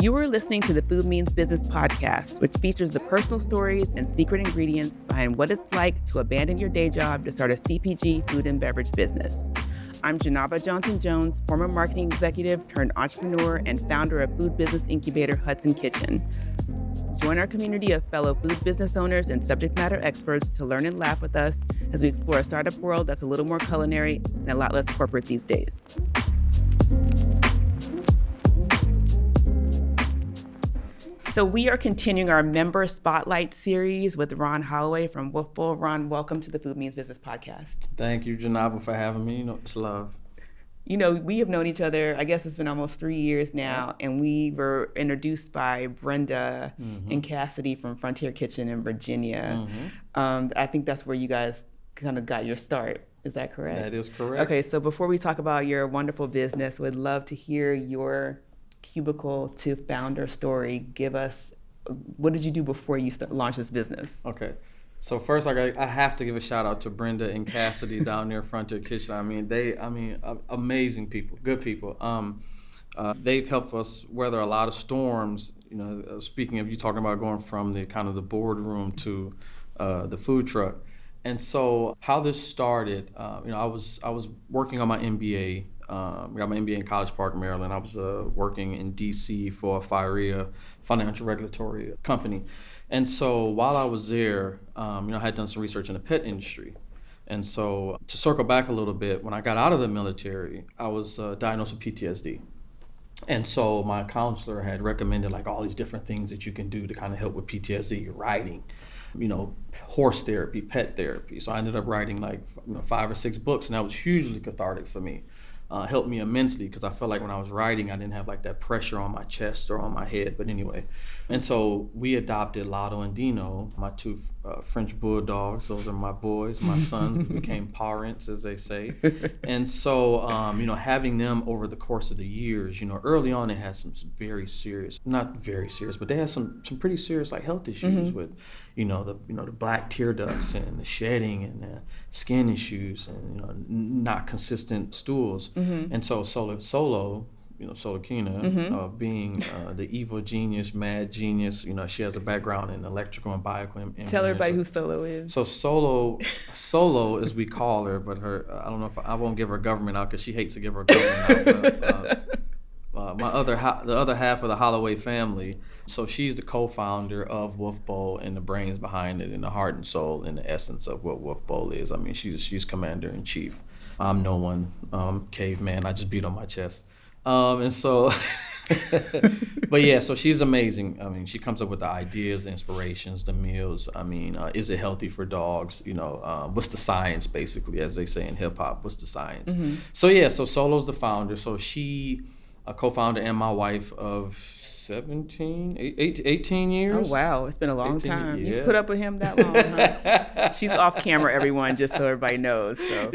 You are listening to the Food Means Business podcast, which features the personal stories and secret ingredients behind what it's like to abandon your day job to start a CPG food and beverage business. I'm Janaba Johnson-Jones, former marketing executive turned entrepreneur and founder of food business incubator Hudson Kitchen. Join our community of fellow food business owners and subject matter experts to learn and laugh with us as we explore a startup world that's a little more culinary and a lot less corporate these days. So we are continuing our member spotlight series with Ron Holloway from Woofbowl. Ron, welcome to the Food Means Business podcast. Thank you, Janaba, for having me. It's love. We have known each other, I guess it's been almost 3 years now, and we were introduced by Brenda and Cassidy from Frontier Kitchen in Virginia. I think that's where you guys kind of got your start. Is that correct? That is correct. Okay, so before we talk about your wonderful business, we'd love to hear your cubicle to founder story. Give us, what did you do before you launched this business? Okay. So first, I have to give a shout out to Brenda and Cassidy down near Frontier Kitchen. Amazing people, good people. They've helped us weather a lot of storms. Speaking of you talking about going from the kind of the boardroom to the food truck. And so how this started, I was working on my MBA. I got my MBA in College Park, Maryland. I was working in DC for a FIREA, financial regulatory company. And so while I was there, I had done some research in the pet industry. And so to circle back a little bit, when I got out of the military, I was diagnosed with PTSD. And so my counselor had recommended like all these different things that you can do to kind of help with PTSD, writing, horse therapy, pet therapy. So I ended up writing 5 or 6 books, and that was hugely cathartic for me. Helped me immensely because I felt like when I was writing, I didn't have like that pressure on my chest or on my head. But anyway, and so we adopted Lotto and Dino, my 2 French bulldogs. Those are my boys, my sons. Became parents, as they say. And so, having them over the course of the years, early on they had some very serious, not very serious, but they had some pretty serious like health issues with, the black tear ducts and the shedding and the skin issues and not consistent stools. And so Solo Kina, being the evil genius, mad genius, she has a background in electrical and biochemistry. Tell everybody who Solo is. So Solo as we call her, but I don't know if I won't give her government out because she hates to give her government out. But, the other half of the Holloway family, so she's the co-founder of Woofbowl and the brains behind it and the heart and soul and the essence of what Woofbowl is. She's commander-in-chief. I'm no one, caveman. I just beat on my chest. And so, but yeah, so she's amazing. She comes up with the ideas, the inspirations, the meals. Is it healthy for dogs? What's the science, basically, as they say in hip hop? What's the science? So Solo's the founder. So she, a co-founder, and my wife of 18 years. Oh, wow. It's been a long time. Yeah. You've put up with him that long, huh? She's off camera, everyone, just so everybody knows. So.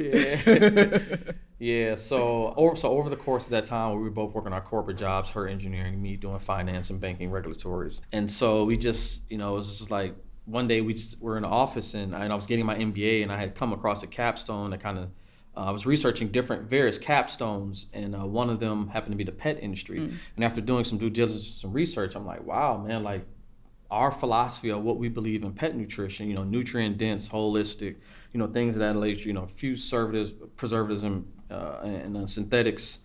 Yeah. So over the course of that time, we were both working our corporate jobs, her engineering, me doing finance and banking regulatories. And so we just, it was just like one day we were in the office and I was getting my MBA and I had come across a capstone that kind of, I was researching various capstones, and one of them happened to be the pet industry. And after doing some due diligence, some research, I'm like, wow, man, like our philosophy of what we believe in pet nutrition, nutrient dense, holistic, things of that nature, few preservatives and synthetics,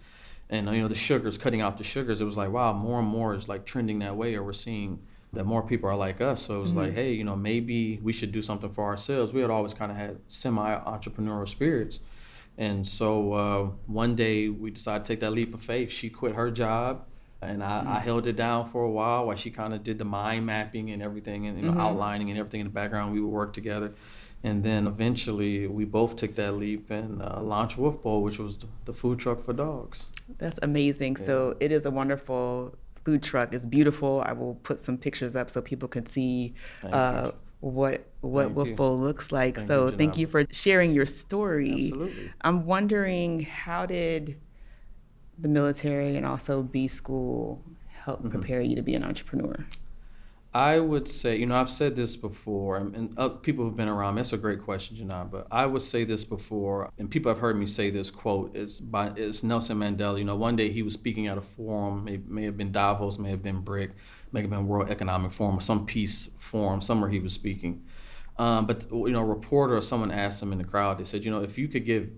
and the sugars, cutting out the sugars. It was like, wow, more and more is like trending that way, or we're seeing that more people are like us. So it was like, hey, maybe we should do something for ourselves. We had always kind of had semi-entrepreneurial spirits. And so one day we decided to take that leap of faith. She quit her job, and I held it down for a while she kind of did the mind mapping and everything, and outlining and everything in the background. We would work together. And then eventually we both took that leap and launched Woofbowl, which was the food truck for dogs. That's amazing. Yeah. So it is a wonderful food truck. It's beautiful. I will put some pictures up so people can see what Woofbowl looks like. Thank you for sharing your story. Absolutely. I'm wondering, how did the military and also B school help prepare you to be an entrepreneur? I would say, I've said this before, and people who've been around me, it's a great question, Janai, but I would say this before, and people have heard me say this quote, it's Nelson Mandela. One day he was speaking at a forum, may have been Davos, may have been BRIC, may have been World Economic Forum, or some peace forum, somewhere he was speaking. But a reporter or someone asked him in the crowd, they said, if you could give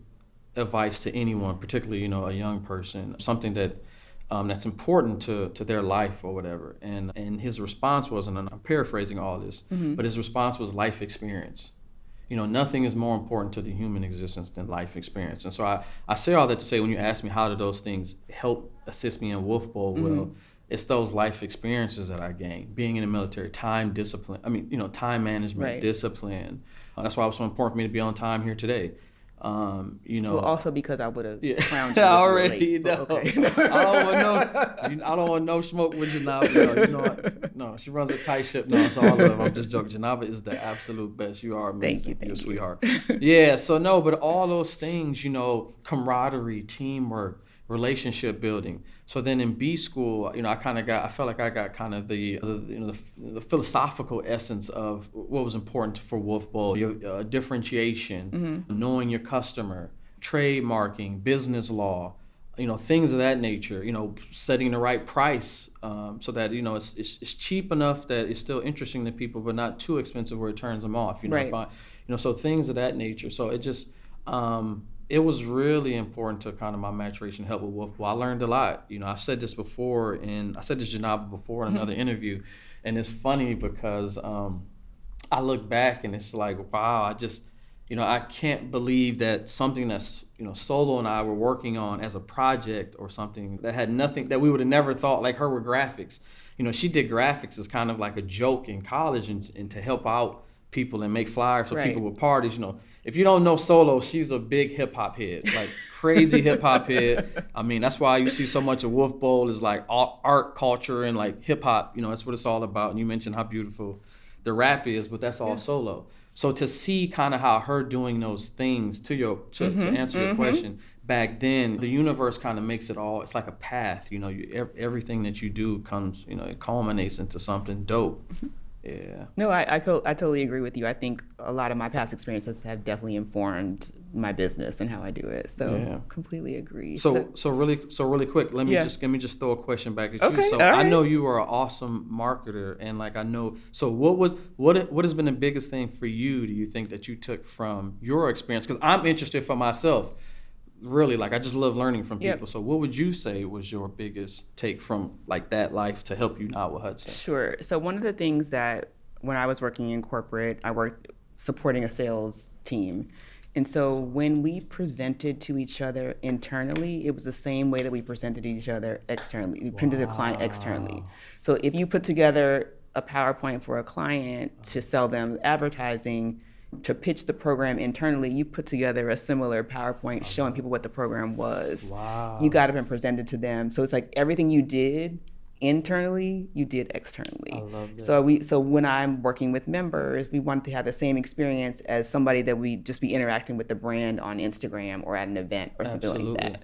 advice to anyone, particularly, a young person, something that's important to their life or whatever. And his response was, and I'm paraphrasing all this, but his response was life experience. Nothing is more important to the human existence than life experience. And so I say all that to say, when you ask me how do those things help assist me in Woofbowl, well, it's those life experiences that I gained. Being in the military, time management, discipline. That's why it was so important for me to be on time here today. Well, also because I would have crowned you. I already late, know. Okay. I don't want no smoke with Janava. No, she runs a tight ship. No, it's all love. I'm just joking. Janava is the absolute best. You are amazing. Thank you. You're a sweetheart. Yeah. So no, but all those things, camaraderie, teamwork, relationship building. So then in B school, I felt like I got kind of the philosophical essence of what was important for Woofbowl, your differentiation, knowing your customer, trademarking, business law, things of that nature, setting the right price so that, it's cheap enough that it's still interesting to people, but not too expensive where it turns them off, Right. So things of that nature. So it just, it was really important to kind of my maturation help with Woofbowl. I learned a lot. I've said this before, and I said this to Janaba before in another interview, and it's funny because I look back and it's like, wow, I can't believe that something that's, Solo and I were working on as a project or something that had nothing, that we would have never thought, like her with graphics. She did graphics as kind of like a joke in college and to help out people and make flyers for people with parties. If you don't know Solo, she's a big hip hop head, like crazy hip hop head. I mean, that's why you see so much of Woofbowl is like art, culture, and like hip hop. That's what it's all about. And you mentioned how beautiful the rap is, but that's all Solo. So to see kind of how her doing those things to answer your question, back then the universe kind of makes it all. It's like a path. Everything that you do comes. It culminates into something dope. Yeah. No, I totally agree with you. I think a lot of my past experiences have definitely informed my business and how I do it. So completely agree. So really quick, let me just throw a question back at you. Okay, So all right. I know you are an awesome marketer, and like I know. So what has been the biggest thing for you? Do you think that you took from your experience? Because I'm interested for myself. Really, like I just love learning from people. So what would you say was your biggest take from like that life to help you now with Hudson? Sure. So one of the things that when I was working in corporate, I worked supporting a sales team. And so when we presented to each other internally, it was the same way that we presented to each other externally. We presented to a client externally. So if you put together a PowerPoint for a client to sell them advertising, to pitch the program internally, you put together a similar PowerPoint showing people what the program was. Wow. You got up and presented to them. So it's like everything you did internally, you did externally. I love that. So when I'm working with members, we want to have the same experience as somebody that we just be interacting with the brand on Instagram or at an event or something like that.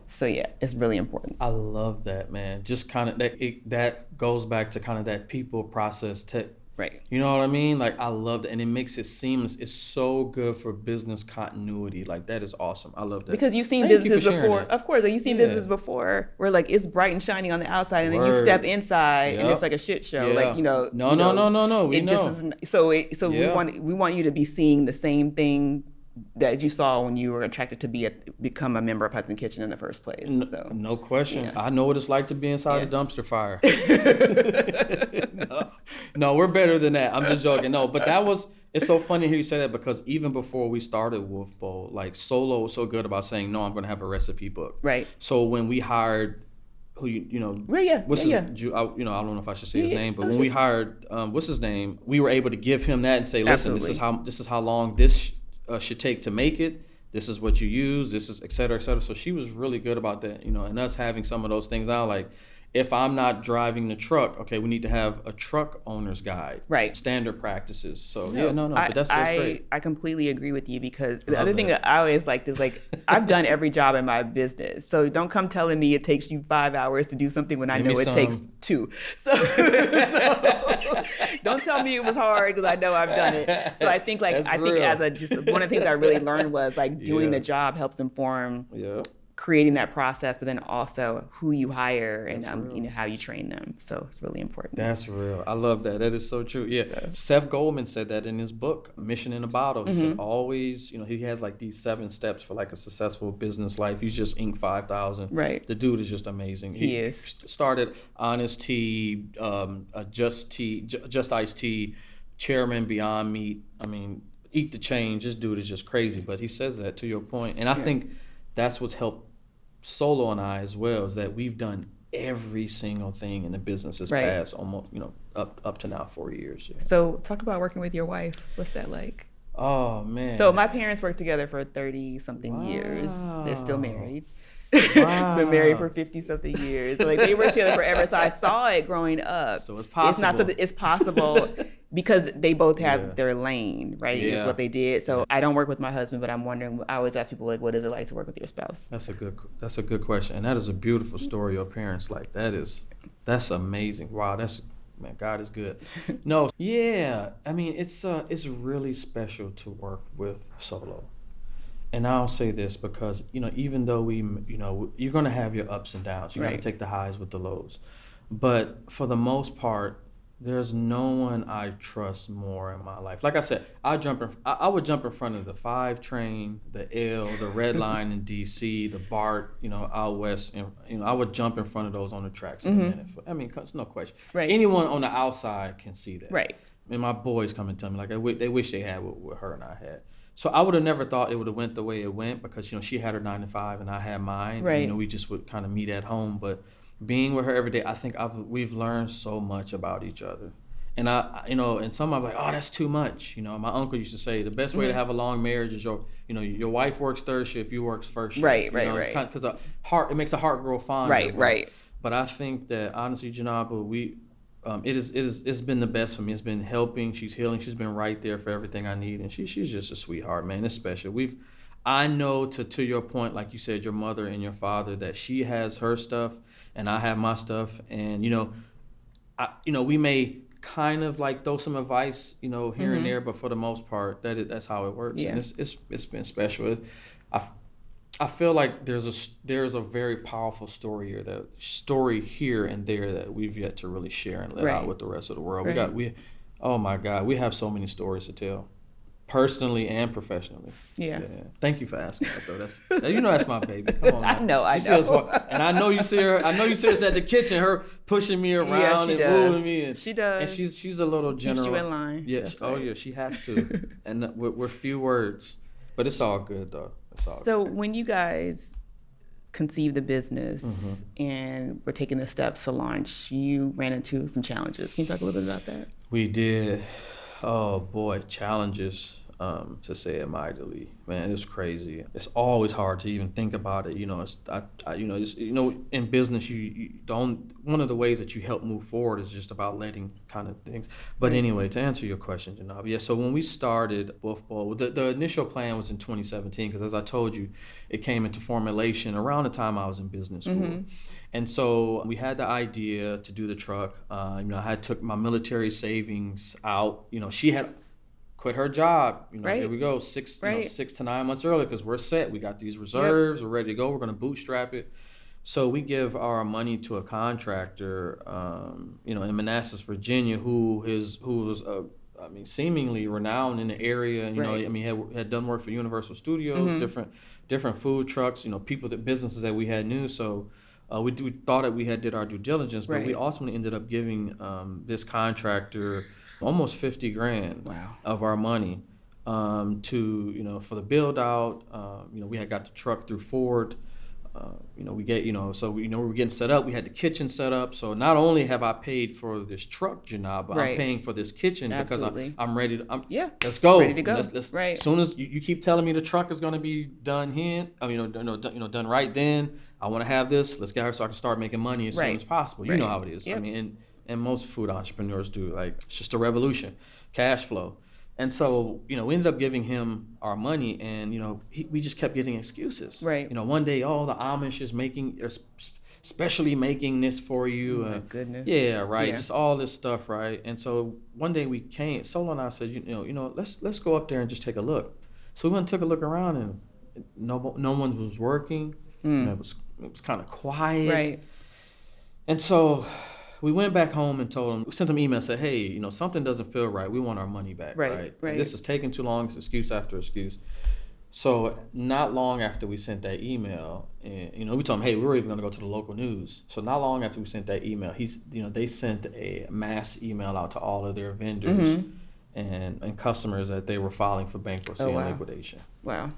So yeah, it's really important. I love that, man. Just kind of that goes back to kind of that people process tech. Right. You know what I mean? Like I love that, and it makes it seamless. It's so good for business continuity. Like that is awesome. I love that. Because you've seen Thank you businesses for sharing before. that. Of course, like you've seen businesses before where like it's bright and shiny on the outside, and then you step inside and it's like a shit show. Yeah. Like No. We it know. just is, we want you to be seeing the same thing that you saw when you were attracted to become a member of Hudson Kitchen in the first place. No question. I know what it's like to be inside a dumpster fire. No, we're better than that. I'm just joking. No, but it's so funny to hear you say that because even before we started Woofbowl, like Solo was so good about saying, no, I'm going to have a recipe book. Right. So when we hired I don't know if I should say his name, but when we hired, what's his name, we were able to give him that and say, listen, this is how long this should take to make it. This is what you use. This is et cetera, et cetera. So she was really good about that, and us having some of those things now, like if I'm not driving the truck, okay, we need to have a truck owner's guide, Right. standard practices. So but that's great. I completely agree with you, because the other thing that I always liked is, like, I've done every job in my business, so don't come telling me it takes you 5 hours to do something when I know it takes 2. So don't tell me it was hard, because I know I've done it. So I think think one of the things I really learned was, like, doing the job helps inform creating that process, but then also who you hire and how you train them. So it's really important. That's real. I love that. That is so true. Yeah. So. Seth Godin said that in his book, Mission in a Bottle. He said always, he has like these 7 steps for like a successful business life. He's just Inc. 5000. Right. The dude is just amazing. He is. Started Honest Tea, Just Iced Tea, Chairman Beyond Meat. I mean, eat the change. This dude is just crazy. But he says that, to your point. And I think that's what's helped Solo and I as well, is that we've done every single thing in the business this past almost, up to now 4 years. Yeah. So talk about working with your wife. What's that like? Oh, man. So my parents worked together for 30-something years. They're still married. Been married for 50-something years. Like, they worked together forever. So I saw it growing up. So it's possible. It's not something, it's possible because they both have their lane, right? Yeah. It's what they did. So I don't work with my husband, but I'm wondering, I always ask people, like, what is it like to work with your spouse? That's a good question. And that is a beautiful story. Your parents, like, that's amazing. Wow, man, God is good. No, yeah. I mean, it's really special to work with Solo. And I'll say this because, even though you're going to have your ups and downs. You're going to take the highs with the lows. But for the most part, there's no one I trust more in my life. Like I said, I would jump in front of the 5 train, the L, the Red Line in D.C., the BART, out west. And, I would jump in front of those on the tracks in a minute. I mean, no question. Right. Anyone on the outside can see that. Right. And my boys come and tell me, like, they wish they had what her and I had. So I would have never thought it would have went the way it went because, she had her 9 to 5 and I had mine. Right. And, we just would kind of meet at home. But being with her every day, I think we've learned so much about each other. And and some are like, oh, that's too much. My uncle used to say the best way to have a long marriage is your wife works third shift, you works first shift. Right. Because it makes the heart grow fonder. Right. But I think that honestly, Janaba, it's been the best for me. It's been helping. She's healing. She's been right there for everything I need, and she's just a sweetheart, man. It's special. I know to your point, like you said, your mother and your father, that she has her stuff and I have my stuff, and we may kind of like throw some advice, here and there, but for the most part, that's how it works. Yeah. And it's been special. I feel like there's a very powerful story here and there that we've yet to really share and let out with the rest of the world. Right. Oh my God, we have so many stories to tell, personally and professionally. Yeah. Thank you for asking that, though. That's my baby. Come on. I know. And I know you see her. I know you see us at the kitchen, her pushing me around and moving me. And she does. And she's a little general. Keeps you in line. Yes. Right. Oh yeah, she has to. And we're few words, but it's all good though. So when you guys conceived the business and were taking the steps to launch, you ran into some challenges. Can you talk a little bit about that? We did. Oh boy, challenges, to say it mightily. Man, it's crazy. It's always hard to even think about it. In business, you don't. One of the ways that you help move forward is just about letting kind of things. But anyway, to answer your question, Janab, so when we started Woofbowl, the initial plan was in 2017 because, as I told you, it came into formulation around the time I was in business school. And so we had the idea to do the truck. I had took my military savings out. She had quit her job. Here we go, 6 to 9 months earlier because we're set. We got these reserves. We're ready to go. We're going to bootstrap it. So we give our money to a contractor, in Manassas, Virginia, who was seemingly renowned in the area. Had done work for Universal Studios, different food trucks. Businesses that we had knew. So. We thought that we did our due diligence, but we ultimately ended up giving this contractor almost $50,000 of our money to for the build out. We had got the truck through Ford. We get so we were getting set up. We had the kitchen set up. So not only have I paid for this truck, Janab, but I'm paying for this kitchen because I'm ready to. Let's go. Ready to go. Let's, As soon as you keep telling me the truck is going to be done done right then. I want to have this. Let's get her so I can start making money as soon as possible. You know how it is. Yep. I mean, and most food entrepreneurs do. Like, it's just a revolution, cash flow. And so, we ended up giving him our money, and, we just kept getting excuses. Right. One day, the Amish is especially making this for you. Oh my goodness. Yeah, right. Yeah. Just all this stuff, right? And so one day we came, Solo and I said, let's go up there and just take a look. So we went and took a look around, and no one was working. It was kind of quiet. Right. And so we went back home and told them, we sent them email and said, hey, something doesn't feel right. We want our money back, right? This is taking too long. It's excuse after excuse. So not long after we sent that email, and we told them, hey, we were even going to go to the local news. So not long after we sent that email, they sent a mass email out to all of their vendors and customers that they were filing for bankruptcy and liquidation. Wow.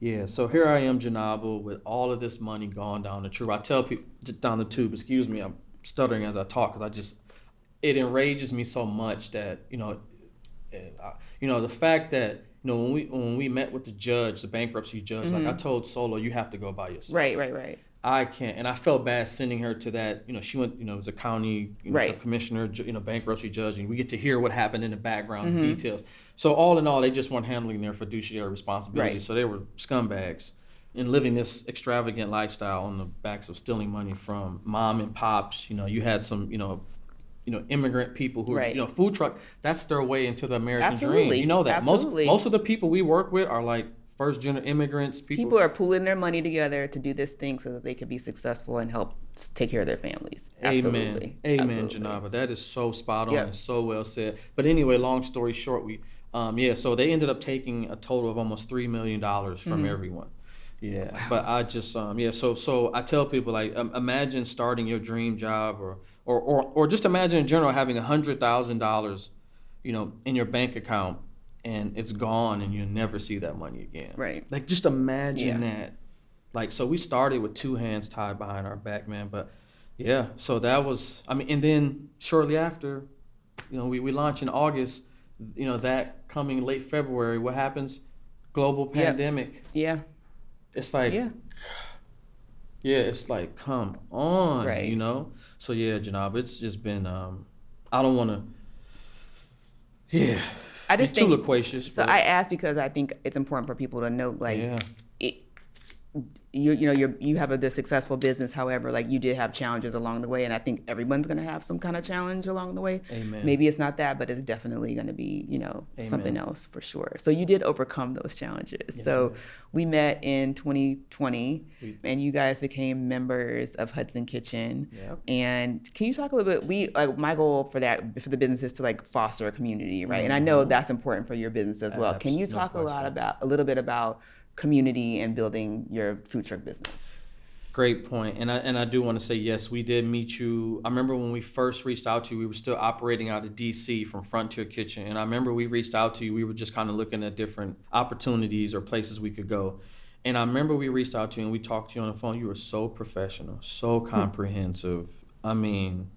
Yeah, so here I am, Janaba, with all of this money gone down the tube. I tell people, down the tube, excuse me, I'm stuttering as I talk, because it enrages me so much that, the fact that, when we met with the judge, the bankruptcy judge, like I told Solo, you have to go by yourself. Right. I can't, and I felt bad sending her to that. She went, it was a county commissioner, bankruptcy judge, and we get to hear what happened in the background, details. So all in all, they just weren't handling their fiduciary responsibility. Right. So they were scumbags and living this extravagant lifestyle on the backs of stealing money from mom and pops. You had some, immigrant people who, food truck, that's their way into the American dream. You know that. Most of the people we work with are like first-gen immigrants. People are pooling their money together to do this thing so that they could be successful and help take care of their families. Absolutely. Amen, Janaba. That is so spot on and so well said. But anyway, long story short, so they ended up taking a total of almost $3 million from everyone. Yeah, wow. But I just so I tell people, like, imagine starting your dream job, or just imagine in general having $100,000, in your bank account, and it's gone, and you'll never see that money again. Right. Like, just imagine that. Like, so we started with two hands tied behind our back, man. But yeah, so that was, and then shortly after, we launched in August. That coming late February, what happens? Global pandemic. Yeah. It's like, it's like, come on, right. So yeah, Janab, it's just been, I don't want to, I just be too loquacious. So I ask because I think it's important for people to know, like, you have this successful business. However, like, you did have challenges along the way, and I think everyone's going to have some kind of challenge along the way. Amen. Maybe it's not that, but it's definitely going to be, something else for sure. So you did overcome those challenges. Yes, so we met in 2020, and you guys became members of Hudson Kitchen. Yep. And can you talk a little bit? My goal for the business is to, like, foster a community, right? And I know that's important for your business as well. Can you talk a little bit about community and building your food truck business? Great point. And I do want to say, yes, we did meet you. I remember when we first reached out to you, we were still operating out of DC from Frontier Kitchen. And I remember we reached out to you, we were just kind of looking at different opportunities or places we could go. And I remember we reached out to you and we talked to you on the phone. You were so professional, so comprehensive.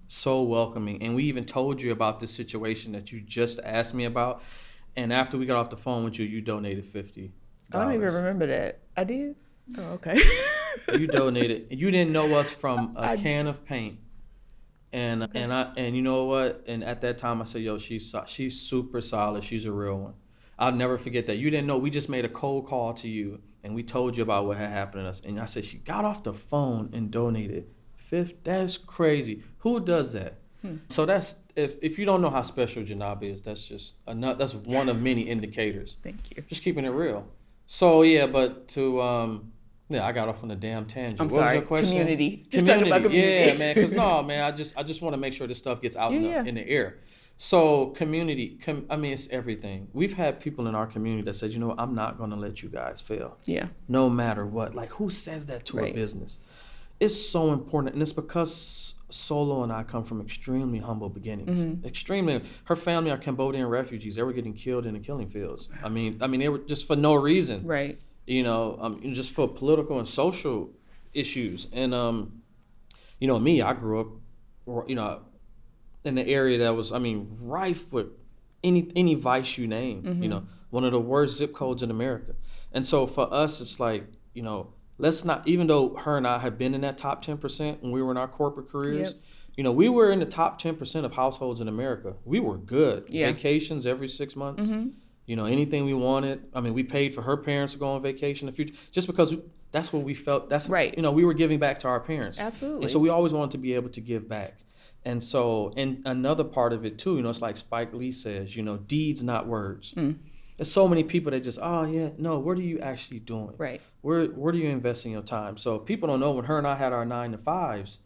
So welcoming. And we even told you about this situation that you just asked me about. And after we got off the phone with you, you donated $50. I don't even remember that. I did? Oh, okay. You donated. You didn't know us from a can of paint. And you know what? And at that time I said, yo, she's super solid. She's a real one. I'll never forget that. You didn't know. We just made a cold call to you and we told you about what had happened to us. And I said, she got off the phone and donated $50. That's crazy. Who does that? So that's, if you don't know how special Janab is, that's one of many indicators. Thank you. Just keeping it real. So yeah, but I got off on a damn tangent. I'm what sorry. Was your question? Community. Just talking about community. Yeah, man. Because I just want to make sure this stuff gets out in the air. So community, it's everything. We've had people in our community that said, I'm not going to let you guys fail. Yeah. No matter what. Like, who says that to a business? It's so important, and it's because Solo and I come from extremely humble beginnings. Extremely. Her family are Cambodian refugees. They were getting killed in the killing fields. I mean, they were just for no reason. Right. Just for political and social issues. And me, I grew up, in the area that was, rife with any vice you name. One of the worst zip codes in America. And so for us, it's like, let's not, even though her and I have been in that top 10% when we were in our corporate careers, Yep. you know, we were in the top 10% of households in America. We were good. Yeah. Vacations every 6 months. You know, anything we wanted. I mean, we paid for her parents to go on vacation in the future just because that's what we felt. That's Right. You know, we were giving back to our parents. Absolutely. And so we always wanted to be able to give back. And so, and another part of it too, you know, it's like Spike Lee says, you know, deeds, not words. There's so many people that just, oh yeah, no, what are you actually doing? Right. Where do you investing your time? So people don't know, when her and I had our 9 to 5s,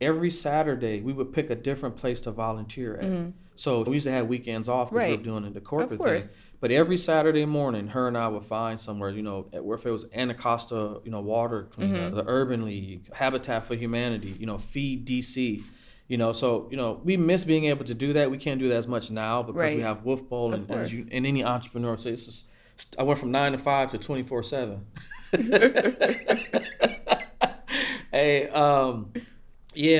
every Saturday we would pick a different place to volunteer at. So we used to have weekends off because we were doing the corporate thing. But every Saturday morning, her and I would find somewhere, you know, if it was Anacostia, you know, water cleanup, the Urban League, Habitat for Humanity, you know, Feed DC. You know, so, you know, we miss being able to do that. We can't do that as much now because we have Woofbowl and any entrepreneur. So it's just, I went from 9 to 5 to 24/7. Hey,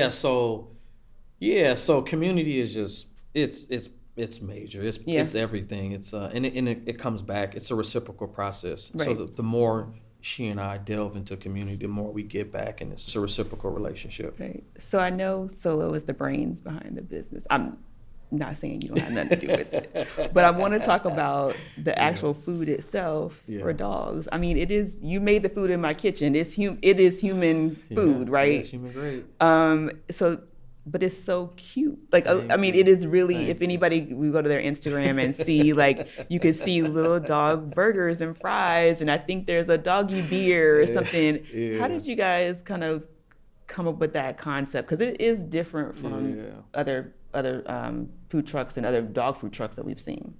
so community is just, it's major. It's everything. It's and it comes back. It's a reciprocal process. Right. So the more she and I delve into community, the more we get back, and it's a reciprocal relationship. Right. So I know Solo is the brains behind the business. I'm not saying you don't have nothing to do with it, but I want to talk about the actual food itself for dogs. I mean, you made the food in my kitchen. It is human food, right? It's human grade. But it's so cute. Like, I mean, it is really, if anybody, we go to their Instagram and see, like, you can see little dog burgers and fries, and I think there's a doggy beer or something. How did you guys kind of come up with that concept? Because it is different from other food trucks and other dog food trucks that we've seen.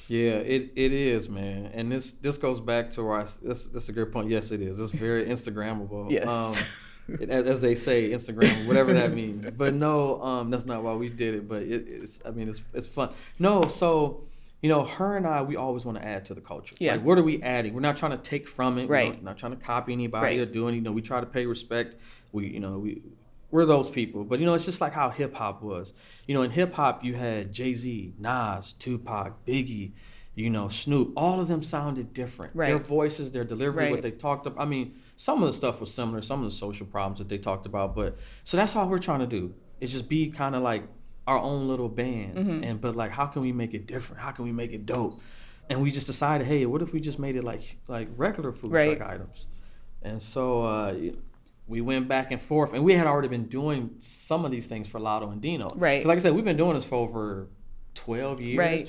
Yeah, it is, man. And this goes back to where this is a good point. Yes, it is. It's very Instagrammable. Yes. As they say, Instagram, whatever that means. But no, that's not why we did it. But it's fun. No, so, you know, her and I, we always want to add to the culture. Yeah. Like, what are we adding? We're not trying to take from it. Right. We're not trying to copy anybody or do anything. We try to pay respect. We're those people. But, you know, it's just like how hip hop was. You know, in hip hop, you had Jay-Z, Nas, Tupac, Biggie, you know, Snoop. All of them sounded different. Right. Their voices, their delivery, Right. what they talked about. I mean, some of the stuff was similar, some of the social problems that they talked about. But so that's all we're trying to do. Is just be kind of like our own little band. But like, how can we make it different? How can we make it dope? And we just decided, hey, what if we just made it like regular food truck items? And so we went back and forth, and we had already been doing some of these things for Lotto and Dino. Right. 'Cause like I said, we've been doing this for over 12 years. Right,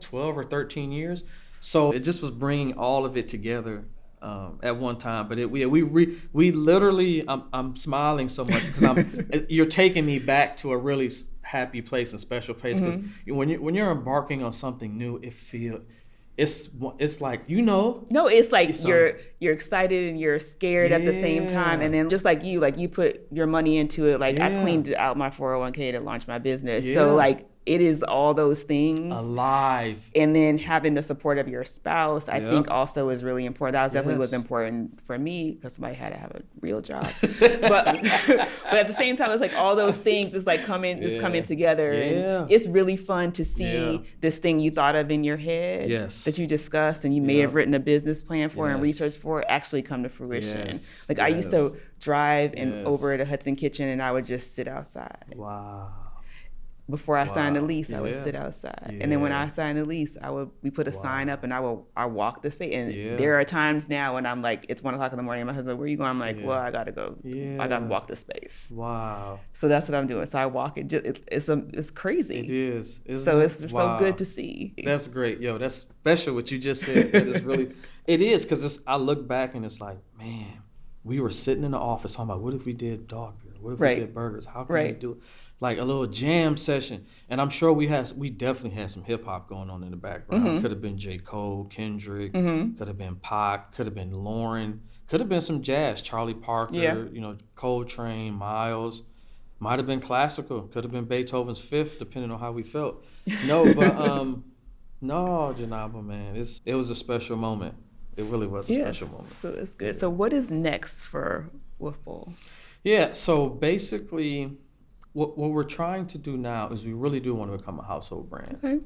12 or 13 years. So it just was bringing all of it together at one time. But we literally, I'm smiling so much because you're taking me back to a really happy place and special place, because when you're embarking on something new, it's like, you know. No, it's like you're excited and you're scared at the same time. And then just like you put your money into it. Like I cleaned out my 401k to launch my business. Yeah. So like it is all those things. Alive. And then having the support of your spouse, I think also is really important. That was definitely was important for me because somebody had to have a real job. but at the same time, it's like all those things is like coming together. Yeah. And it's really fun to see this thing you thought of in your head that you discussed and you may have written a business plan for and researched for actually come to fruition. Like I used to drive over to Hudson Kitchen and I would just sit outside. Wow. Before I signed the lease, I would sit outside. And then when I signed the lease, we put a sign up and I walk the space. And there are times now when I'm like, it's 1:00 in the morning. My husband's like, where are you going? I'm like, well, I got to go. I got to walk the space. Wow. So that's what I'm doing. So I walk it. It's crazy. It is. So it's so good to see. That's great. Yo, that's special what you just said. That is really, it is, because I look back and it's like, man, we were sitting in the office talking about, what if we did dog beer? What if we did burgers? How can we do it? Like a little jam session. And I'm sure we definitely had some hip hop going on in the background. Could have been J. Cole, Kendrick, could have been Pac, could have been Lauren, could have been some jazz, Charlie Parker, you know, Coltrane, Miles. Might have been classical, could have been Beethoven's Fifth, depending on how we felt. No, but no, Janaba, man, it was a special moment. It really was a special moment. So it's good. So what is next for Woofbowl? Yeah, so basically, what we're trying to do now is we really do want to become a household brand. Okay.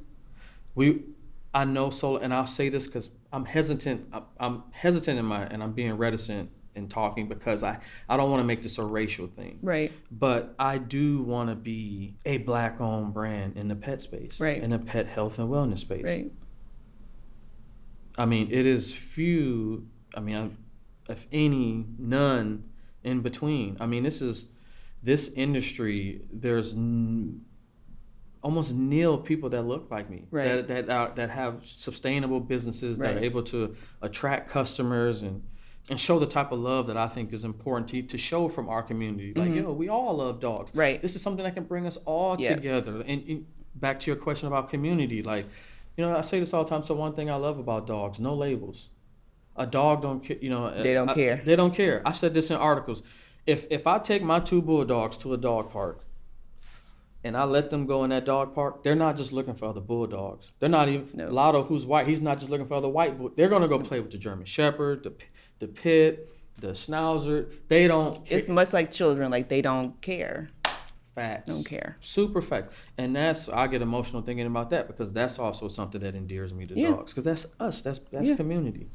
I know Solo, and I'll say this because I'm hesitant. I'm hesitant and I'm being reticent in talking because I don't want to make this a racial thing. Right. But I do want to be a Black-owned brand in the pet space, right, in the pet health and wellness space. Right. I mean, it is few. I mean, if any, none in between. I mean, this industry. There's almost nil people that look like me, right, that have sustainable businesses, right, that are able to attract customers and show the type of love that I think is important to show from our community. Like, yo, we all love dogs. Right. This is something that can bring us all together. And back to your question about community, like, I say this all the time. So one thing I love about dogs, no labels. A dog don't, they don't care. They don't care. I said this in articles. If I take my 2 bulldogs to a dog park and I let them go in that dog park, they're not just looking for other bulldogs. They're not even, Lotto, who's white, he's not just looking for other white bulldogs. They're going to go play with the German Shepherd, the Pit, the Schnauzer. They don't care. It's much like children, like they don't care. Facts. Don't care. Super facts. And I get emotional thinking about that because that's also something that endears me to dogs. Because that's us. That's community.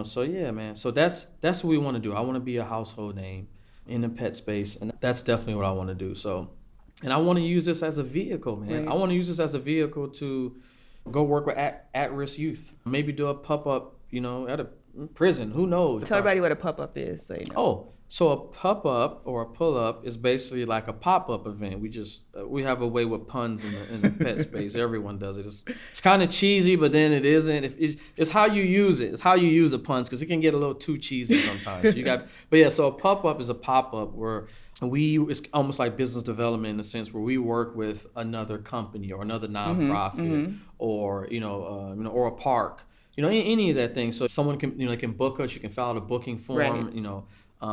So yeah, man. So that's what we want to do. I want to be a household name in the pet space, and that's definitely what I want to do. So, and I want to use this as a vehicle, man. Right. I want to use this as a vehicle to go work with at-risk youth. Maybe do a pop-up, at a prison. Who knows? Tell everybody what a pop-up is. So a pop-up or a pull-up is basically like a pop-up event. We have a way with puns in the pet space. Everyone does it. It's kind of cheesy, but then it isn't. It's how you use it. It's how you use the puns because it can get a little too cheesy sometimes. So a pop-up is a pop-up where it's almost like business development in the sense where we work with another company or another nonprofit or or a park. Any of that thing. So someone can book us. You can fill out a booking form. Right.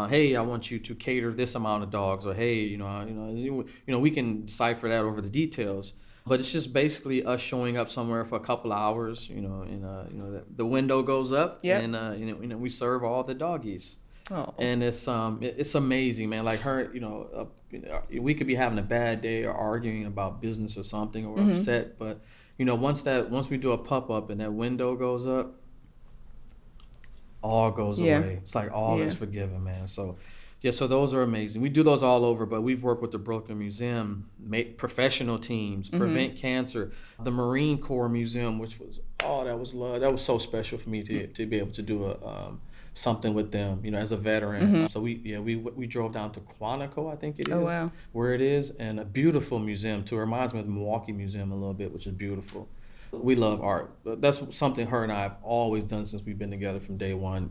Hey, I want you to cater this amount of dogs, or hey, we can decipher that over the details. But it's just basically us showing up somewhere for a couple hours, and the window goes up, and we serve all the doggies. Oh. And it's amazing, man. Like her, we could be having a bad day or arguing about business or something or upset, but once we do a pop up and that window goes up, all goes away. It's like all is forgiven, man. So so those are amazing. We do those all over, but we've worked with the Brooklyn Museum, professional teams, Prevent Cancer, the Marine Corps Museum, which was that was love. That was so special for me to be able to do something with them, as a veteran. So we drove down to Quantico, I think it is, where it is, and a beautiful museum too. It reminds me of the Milwaukee Museum a little bit, which is beautiful. We love art. That's something her and I have always done since we've been together from day one.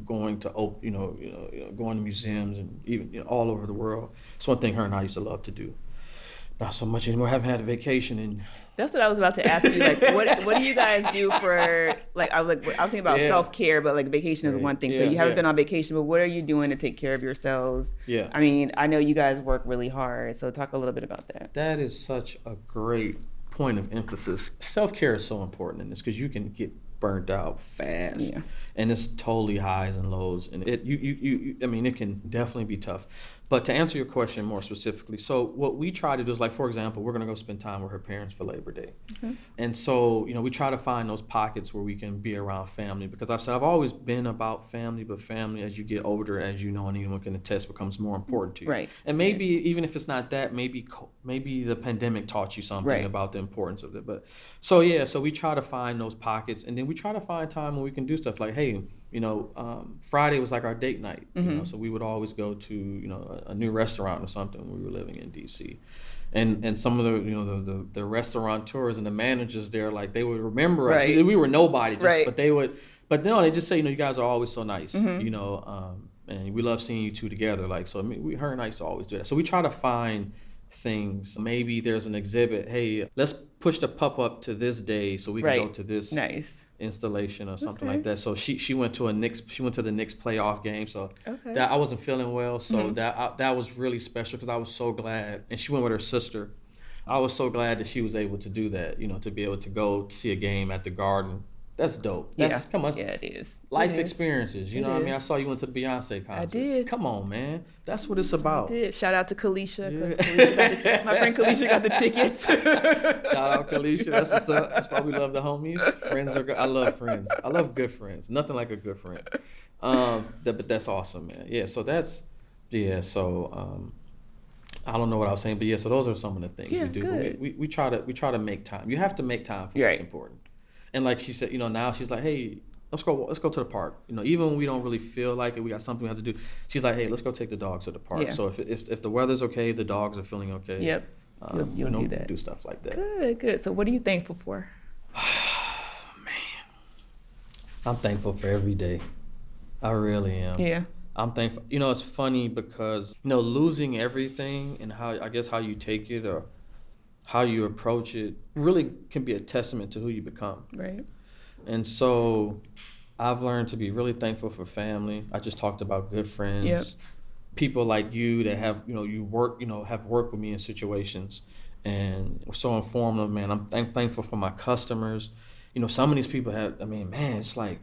Going to museums and even all over the world. It's one thing her and I used to love to do. Not so much anymore. I haven't had a vacation in. That's what I was about to ask you. Like, what do you guys do for? Like, I was thinking about self-care, but like vacation is one thing. So you haven't been on vacation, but what are you doing to take care of yourselves? Yeah. I mean, I know you guys work really hard. So talk a little bit about that. That is such a great point of emphasis. Self-care is so important in this because you can get burnt out fast, and it's totally highs and lows, and it can definitely be tough. But to answer your question more specifically, so what we try to do is, like, for example, we're going to go spend time with her parents for Labor Day. And so, we try to find those pockets where we can be around family, because I've always been about family, but family, as you get older, as you know, and anyone can attest, becomes more important to you. Right. And maybe even if it's not that, maybe the pandemic taught you something about the importance of it. But so we try to find those pockets, and then we try to find time when we can do stuff like, hey, Friday was like our date night, so we would always go to, a new restaurant or something when we were living in DC. And some of the the restaurateurs and the managers there, like, they would remember us. We were nobody, but they just say, you guys are always so nice, and we love seeing you two together. Like, so her and I used to always do that. So we try to find things. Maybe there's an exhibit. Hey, let's push the up to this day so we can go to this installation or something like that. So she went to the Knicks playoff game. So that I wasn't feeling well. So that was really special because I was so glad. And she went with her sister. I was so glad that she was able to do that. To be able to go see a game at the Garden That's dope. Yeah. Come on. Yeah, it is. Life It is. experiences. You know what I mean? I saw you went to the Beyonce concert. I did. Come on, man. That's what it's about. I did. Shout out to Kalisha. 'Cause Kalisha got the my friend Kalisha got the tickets. Shout out Kalisha. That's what's up. That's why we love the homies. Friends are good. I love friends. I love good friends. Nothing like a good friend. But that's awesome, man. Yeah. So I don't know what I was saying, but yeah. So those are some of the things we do. Good. We try to make time. You have to make time for what's important. And like she said, now she's like, hey, let's go to the park. Even when we don't really feel like it, we got something we have to do. She's like, hey, let's go take the dogs to the park. Yeah. So if the weather's okay, the dogs are feeling okay. Yep. You'll do that. Do stuff like that. Good. So what are you thankful for? Man, I'm thankful for every day. I really am. Yeah. I'm thankful. It's funny because losing everything and how you take it or how you approach it really can be a testament to who you become. Right. And so I've learned to be really thankful for family. I just talked about good friends. Yep. People like you that have, have worked with me in situations and were so informative, man. I'm thankful for my customers. Some of these people it's like,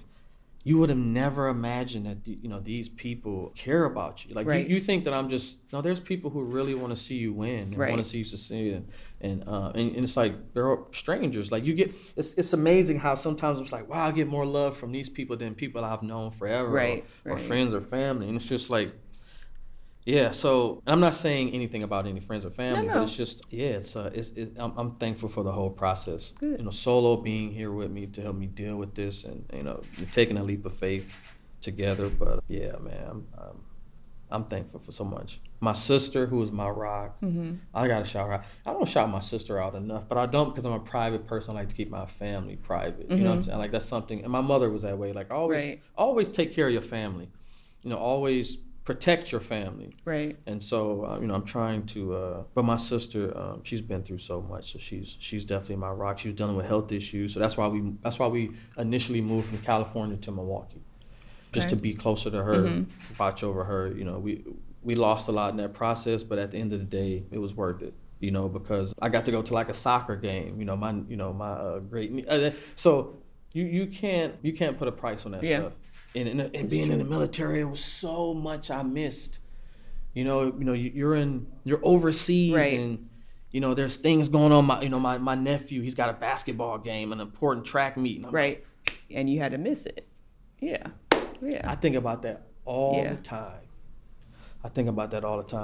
you would have never imagined that these people care about you. Like right. you think that I'm just there's people who really want to see you win and want to see you succeed, and it's like they're strangers. Like it's amazing how sometimes it's like, wow, I get more love from these people than people I've known forever, right. or friends or family, and it's just like. Yeah, so I'm not saying anything about any friends or family, but it's just I'm thankful for the whole process. Good. Solo being here with me to help me deal with this, and taking a leap of faith together. But yeah, man, I'm thankful for so much. My sister, who is my rock, I gotta shout her out. I don't shout my sister out enough, but I don't because I'm a private person. I like to keep my family private. You know what I'm saying? Like that's something. And my mother was that way. Like always take care of your family. Always protect your family. Right. And so, I'm trying to, but my sister, she's been through so much. So she's definitely my rock. She was dealing with health issues. So that's why we initially moved from California to Milwaukee, just to be closer to her, watch over her. We lost a lot in that process, but at the end of the day, it was worth it. Because I got to go to like a soccer game. My great. So you can't put a price on that stuff. And being in the military, it was so much I missed. You're overseas, right. and there's things going on. My nephew, he's got a basketball game, an important track meet, right, and you had to miss it. Yeah. I think about that all the time.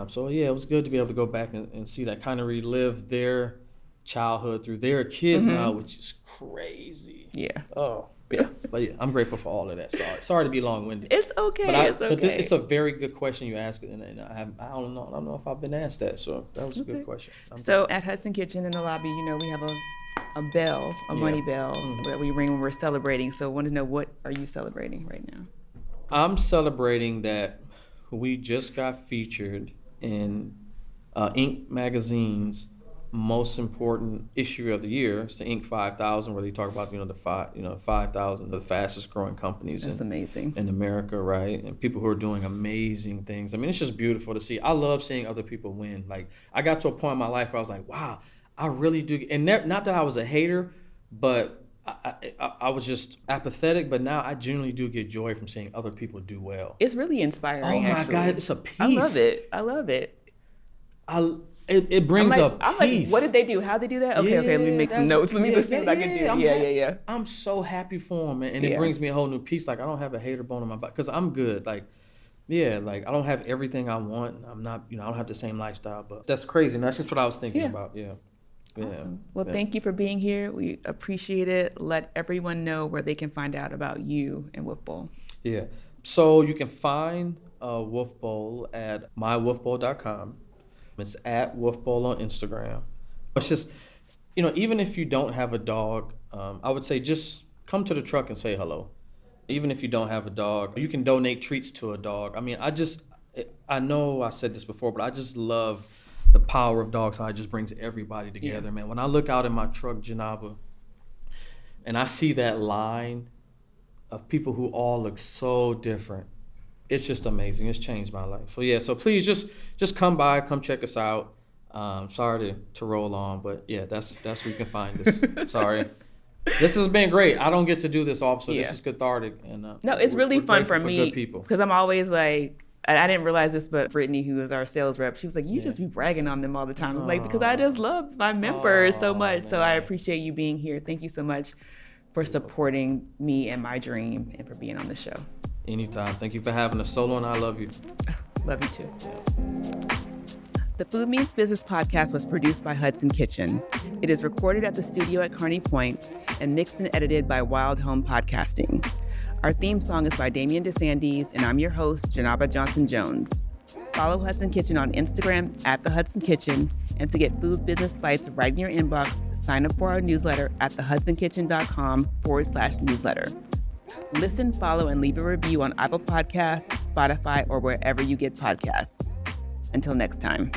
So yeah, it was good to be able to go back and see that, kind of relive their childhood through their kids now, which is crazy. Yeah. Oh. Yeah, but yeah, I'm grateful for all of that. Sorry to be long-winded. It's okay. But it's a very good question you asked, and I don't know if I've been asked that. So that was a good question. So at Hudson Kitchen in the lobby, we have a bell, a money bell that we ring when we're celebrating. So I want to know, what are you celebrating right now? I'm celebrating that we just got featured in Inc. magazine's most important issue of the year. It's the Inc. 5000, where they talk about the 5,000 the fastest growing companies. That's amazing in America, right? And people who are doing amazing things. I mean, it's just beautiful to see. I love seeing other people win. Like, I got to a point in my life where I was like, wow, I really do. And not that I was a hater, but I was just apathetic. But now I genuinely do get joy from seeing other people do well. It's really inspiring. Oh my actually. God, it's a peace. I love it. It brings up I'm peace. like, what did they do? How'd they do that? Okay, let me make some notes. Let me see what I can do. Yeah. I'm so happy for them, and it brings me a whole new peace. Like, I don't have a hater bone in my body because I'm good. Like, I don't have everything I want. I'm not, I don't have the same lifestyle, but that's crazy. And that's just what I was thinking about. Yeah. Awesome. Well, thank you for being here. We appreciate it. Let everyone know where they can find out about you and Woofbowl. Yeah. So you can find Woofbowl at mywoofbowl.com. It's at Woofbowl on Instagram. It's just, even if you don't have a dog, I would say just come to the truck and say hello. Even if you don't have a dog, you can donate treats to a dog. I mean, I know I said this before, but I just love the power of dogs, how it just brings everybody together, man. When I look out in my truck, Janaba, and I see that line of people who all look so different, it's just amazing. It's changed my life. So yeah, so please just come by, come check us out. Sorry to roll on, but yeah, that's where you can find us. Sorry. This has been great. I don't get to do this often, so Yeah. this is cathartic. And No, it's really we're fun for grateful me good people. because I'm always like, I didn't realize this, but Brittany, who is our sales rep, she was like, you just be bragging on them all the time. I'm like, because I just love my members so much. So I appreciate you being here. Thank you so much for supporting me and my dream and for being on the show. Anytime. Thank you for having us. Solo, and I love you. Love you too. The Food Means Business podcast was produced by Hudson Kitchen. It is recorded at the studio at Kearney Point and mixed and edited by Wild Home Podcasting. Our theme song is by Damian DeSandes, and I'm your host, Janaba Johnson-Jones. Follow Hudson Kitchen on Instagram at The Hudson Kitchen, and to get food business bites right in your inbox, sign up for our newsletter at thehudsonkitchen.com/newsletter. Listen, follow, and leave a review on Apple Podcasts, Spotify, or wherever you get podcasts. Until next time.